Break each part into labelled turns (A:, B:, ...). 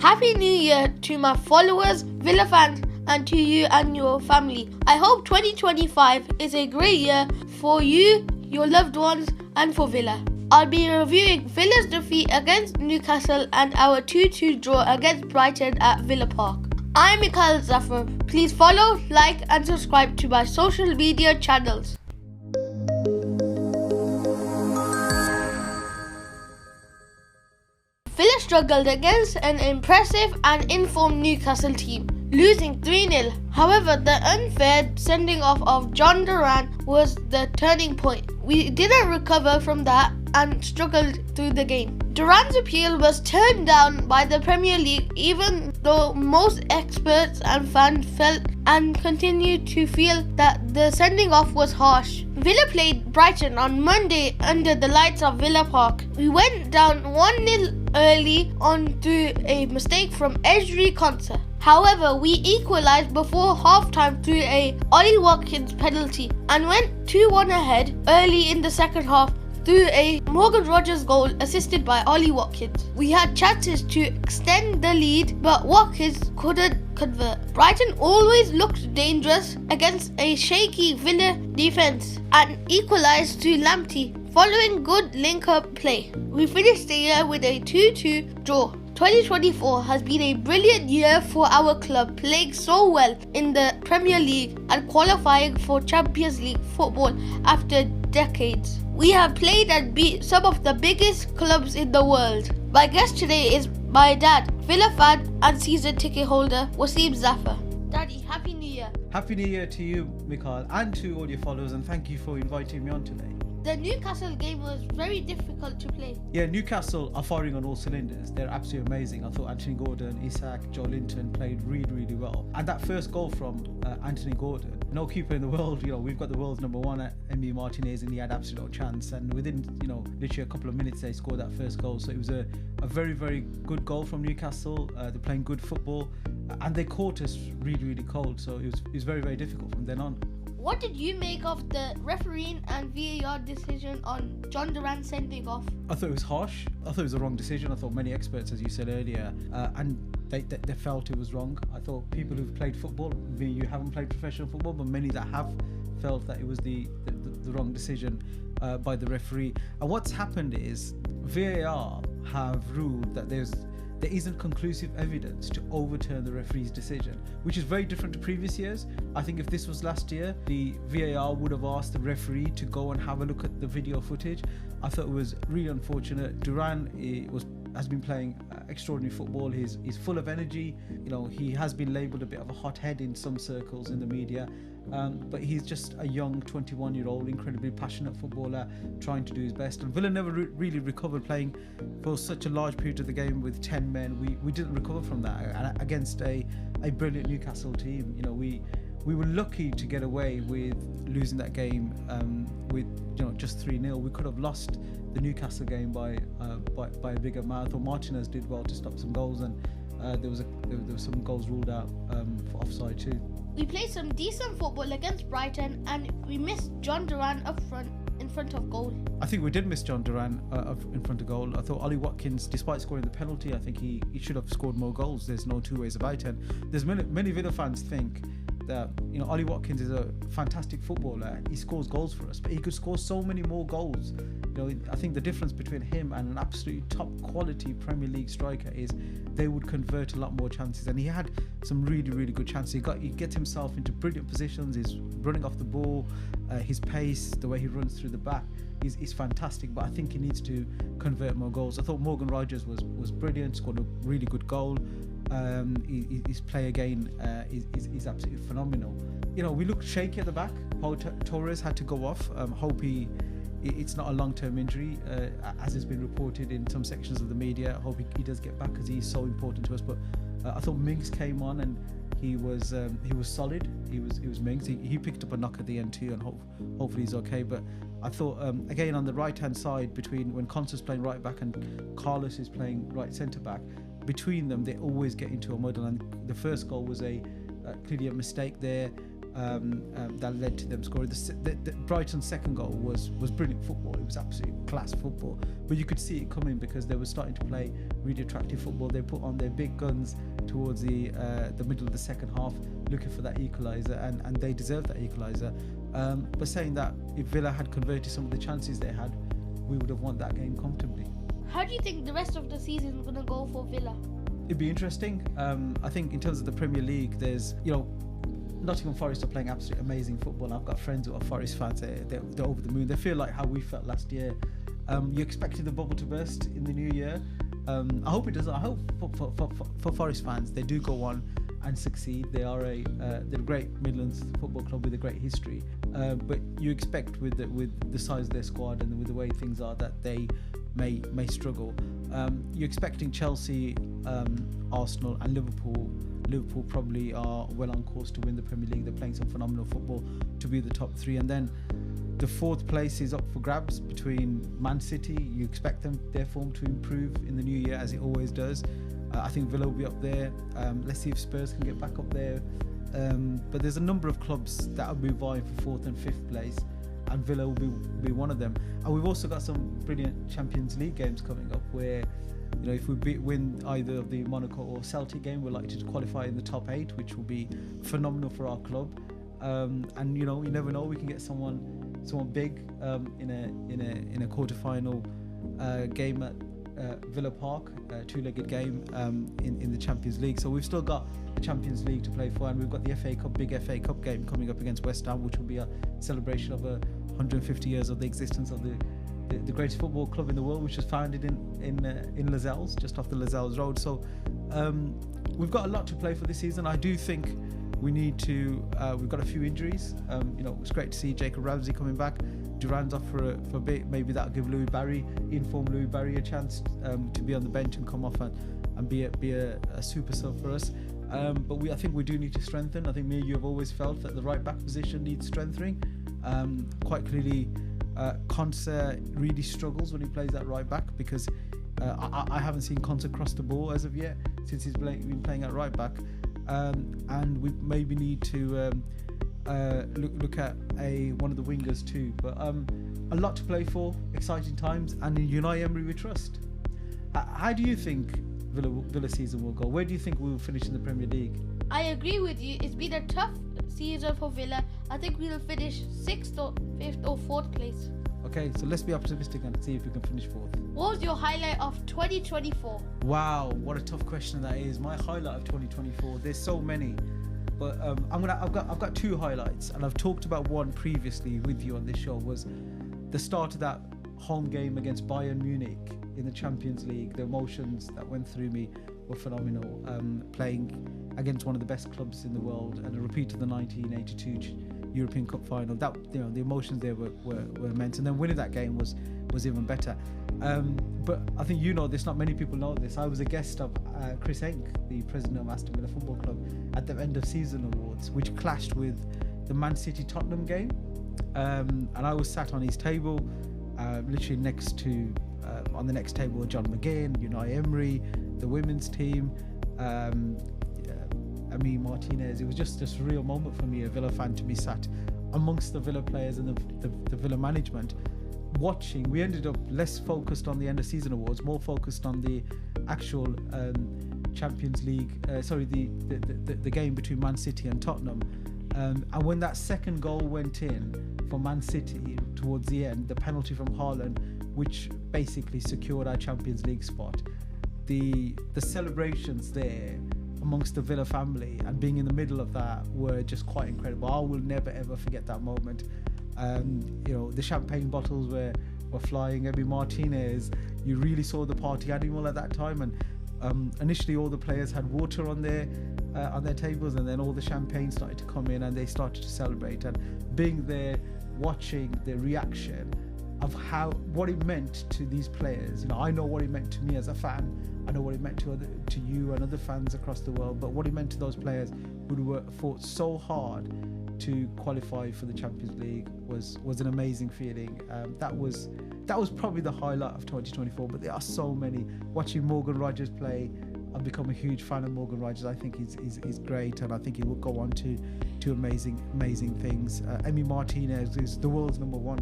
A: Happy New Year to my followers, Villa fans, and to you and your family. I hope 2025 is a great year for you, your loved ones, and for Villa. I'll be reviewing Villa's defeat against Newcastle and our 2-2 draw against Brighton at Villa Park. I'm Mikhail Zafar. Please follow, like, and subscribe to my social media channels. Villa struggled against an impressive and informed Newcastle team, losing 3-0. However, the unfair sending off of John Duran was the turning point. We didn't recover from that and struggled through the game. Duran's appeal was turned down by the Premier League, even though most experts and fans felt and continued to feel that the sending off was harsh. Villa played Brighton on Monday under the lights of Villa Park. We went down 1-0 early on through a mistake from Ezri Konsa. However, we equalised before half-time through a Ollie Watkins penalty and went 2-1 ahead early in the second half through a Morgan Rogers goal assisted by Ollie Watkins. We had chances to extend the lead, but Watkins couldn't convert. Brighton always looked dangerous against a shaky Villa defence and equalised to Lamptey following good link-up play. We finished the year with a 2-2 draw. 2024 has been a brilliant year for our club, playing so well in the Premier League and qualifying for Champions League football after decades. We have played and beat some of the biggest clubs in the world. My guest today is my dad, Villa fan and season ticket holder, Wasim Zafar. Daddy, Happy New Year.
B: Happy New Year to you, Mikhail, and to all your followers, and thank you for inviting me on today.
A: The Newcastle game was very difficult to play.
B: Yeah, Newcastle are firing on all cylinders. They're absolutely amazing. I thought Anthony Gordon, Isak, Joe Linton played really well. And that first goal from Anthony Gordon, no keeper in the world, we've got the world's number one at Emi Martinez, and he had absolutely no chance. And within, literally a couple of minutes, they scored that first goal. So it was a very good goal from Newcastle. They're playing good football, and they caught us really cold. So it was very difficult from then on.
A: What did you make of the refereeing and VAR decision on John Duran sending off?
B: I thought it was harsh. I thought it was the wrong decision. I thought many experts, as you said earlier, and they felt it was wrong. I thought people who've played football, you haven't played professional football, but many that have felt that it was the wrong decision by the referee. And what's happened is VAR have ruled that there isn't conclusive evidence to overturn the referee's decision, which is very different to previous years. I think if this was last year, the VAR would have asked the referee to go and have a look at the video footage. I thought it was really unfortunate. Duran has been playing extraordinary football. He's full of energy. He has been labelled a bit of a hothead in some circles in the media. But he's just a young 21-year-old, incredibly passionate footballer trying to do his best. And Villa never really recovered playing for such a large period of the game with 10 men. We didn't recover from that and against a brilliant Newcastle team. We were lucky to get away with losing that game with just 3-0. We could have lost the Newcastle game by a big amount. Or Martinez did well to stop some goals, and there was some goals ruled out for offside too.
A: We played some decent football against Brighton and we missed John Duran in front of goal.
B: I think we did miss John Duran in front of goal. I thought Ollie Watkins, despite scoring the penalty, I think he should have scored more goals. There's no two ways about it. And there's many Villa fans think that Ollie Watkins is a fantastic footballer. He scores goals for us, but he could score so many more goals. I think the difference between him and an absolute top quality Premier League striker is they would convert a lot more chances, and he had some really good chances. He gets himself into brilliant positions. He's running off the ball, his pace, the way he runs through the back is fantastic, but I think he needs to convert more goals. I thought Morgan Rogers was brilliant, scored a really good goal. His play again is absolutely phenomenal. We looked shaky at the back. Paul Torres had to go off. Hope it's not a long-term injury, as has been reported in some sections of the media. I hope he does get back because he's so important to us. But I thought Mings came on and he was solid. He was Mings. He picked up a knock at the end too, and hopefully he's okay. But I thought again on the right-hand side, between when Constance playing right back and Carlos is playing right centre back, between them they always get into a muddle. And the first goal was clearly a mistake there. that led to them scoring. The Brighton's second goal was brilliant football. It was absolute class football, but you could see it coming because they were starting to play really attractive football. They put on their big guns towards the middle of the second half, looking for that equaliser, and they deserved that equaliser. But saying that, if Villa had converted some of the chances they had, we would have won that game comfortably.
A: How do you think the rest of the season is going to go for Villa?
B: It'd be interesting. I think in terms of the Premier League, there's, Nottingham Forest are playing absolutely amazing football. I've got friends who are Forest fans. They're over the moon. They feel like how we felt last year. You're expecting the bubble to burst in the new year. I hope it does. I hope for Forest fans, they do go on and succeed. They're a great Midlands football club with a great history. But you expect with the size of their squad and with the way things are that they may struggle. You're expecting Chelsea, Arsenal and Liverpool. Liverpool probably are well on course to win the Premier League. They're playing some phenomenal football to be the top three. And then the fourth place is up for grabs between Man City. You expect their form to improve in the new year, as it always does. I think Villa will be up there. Let's see if Spurs can get back up there. But there's a number of clubs that will be vying for fourth and fifth place, and Villa will be one of them. And we've also got some brilliant Champions League games coming up where, if we win either of the Monaco or Celtic game, we're likely to qualify in the top 8, which will be phenomenal for our club. And you never know, we can get someone big in a quarter-final game at Villa Park, a two-legged game in the Champions League. So we've still got the Champions League to play for, and we've got the big FA Cup game coming up against West Ham, which will be a celebration of 150 years of the existence of the greatest football club in the world, which was founded in Lascelles, just off the Lascelles Road. So we've got a lot to play for this season. I do think we need to. We've got a few injuries. It's great to see Jacob Ramsey coming back. Duran's off for a bit. Maybe that'll give inform Louis Barry a chance to be on the bench and come off and be a super sub for us. But I think we do need to strengthen. I think me and you have always felt that the right back position needs strengthening. Quite clearly, Concert really struggles when he plays that right back because I haven't seen Concert cross the ball as of yet since he's been playing at right back. And we maybe need to look at one of the wingers too. But a lot to play for, exciting times, and in Unai Emery we trust. How do you think Villa season will go? Where do you think we will finish in the Premier League?
A: I agree with you. It's been a tough season for Villa. I think we'll finish 6th or 5th or 4th place.
B: Okay, so let's be optimistic and see if we can finish 4th.
A: What was your highlight of 2024?
B: Wow, what a tough question that is. My highlight of 2024, there's so many, but I've got 2 highlights, and I've talked about one previously with you on this show. Was the start of that home game against Bayern Munich in the Champions League. The emotions that went through me were phenomenal. Playing against one of the best clubs in the world and a repeat of the 1982 European Cup final. That the emotions there were immense, and then winning that game was even better. But I think this. Not many people know this. I was a guest of Chris Henk, the president of Aston Villa Football Club, at the end of season awards, which clashed with the Man City Tottenham game, and I was sat on his table, literally next to on the next table were John McGinn, Unai Emery, the women's team, Ami Martinez. It was just a real moment for me, a Villa fan, to be sat amongst the Villa players and the Villa management watching. We ended up less focused on the end of season awards, more focused on the actual Champions League, the game between Man City and Tottenham. And when that second goal went in for Man City towards the end, the penalty from Haaland, which basically secured our Champions League spot, the celebrations there amongst the Villa family and being in the middle of that were just quite incredible. I will never ever forget that moment. The champagne bottles were flying. Emi Martinez, you really saw the party animal at that time. And initially all the players had water on their tables, and then all the champagne started to come in and they started to celebrate. And being there, watching the reaction of what it meant to these players. I know what it meant to me as a fan. I know what it meant to you and other fans across the world. But what it meant to those players who fought so hard to qualify for the Champions League was an amazing feeling. That was probably the highlight of 2024. But there are so many. Watching Morgan Rogers play I've become a huge fan of Morgan Rogers. I think he's great, and I think he will go on to amazing things. Emi Martinez is the world's number one.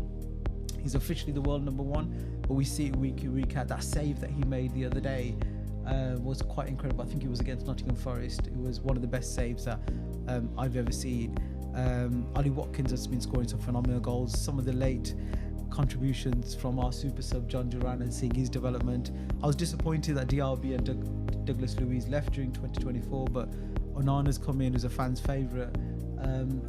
B: He's officially the world number one, but we see it week in, week out. That save that he made the other day was quite incredible. I think it was against Nottingham Forest. It was one of the best saves that I've ever seen. Ollie Watkins has been scoring some phenomenal goals. Some of the late contributions from our super sub John Duran and seeing his development. I was disappointed that DRB and Douglas Luiz left during 2024, but Onana's come in as a fan's favourite.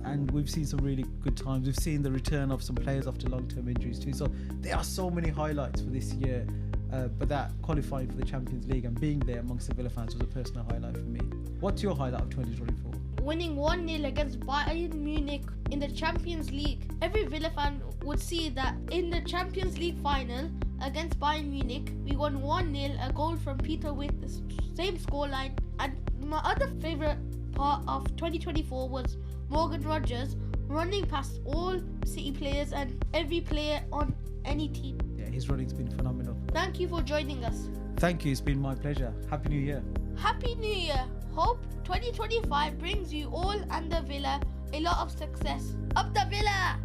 B: And we've seen some really good times. We've seen the return of some players after long-term injuries too. So there are so many highlights for this year. But that qualifying for the Champions League and being there amongst the Villa fans was a personal highlight for me. What's your highlight of 2024?
A: Winning 1-0 against Bayern Munich in the Champions League. Every Villa fan would see that in the Champions League final against Bayern Munich, we won 1-0, a goal from Peter Witt, the same scoreline. And my other favourite part of 2024 was Morgan Rogers running past all City players and every player on any team.
B: Yeah, his running's been phenomenal.
A: Thank you for joining us.
B: Thank you, it's been my pleasure. Happy New Year.
A: Happy New Year. Hope 2025 brings you all and the Villa a lot of success. Up the Villa!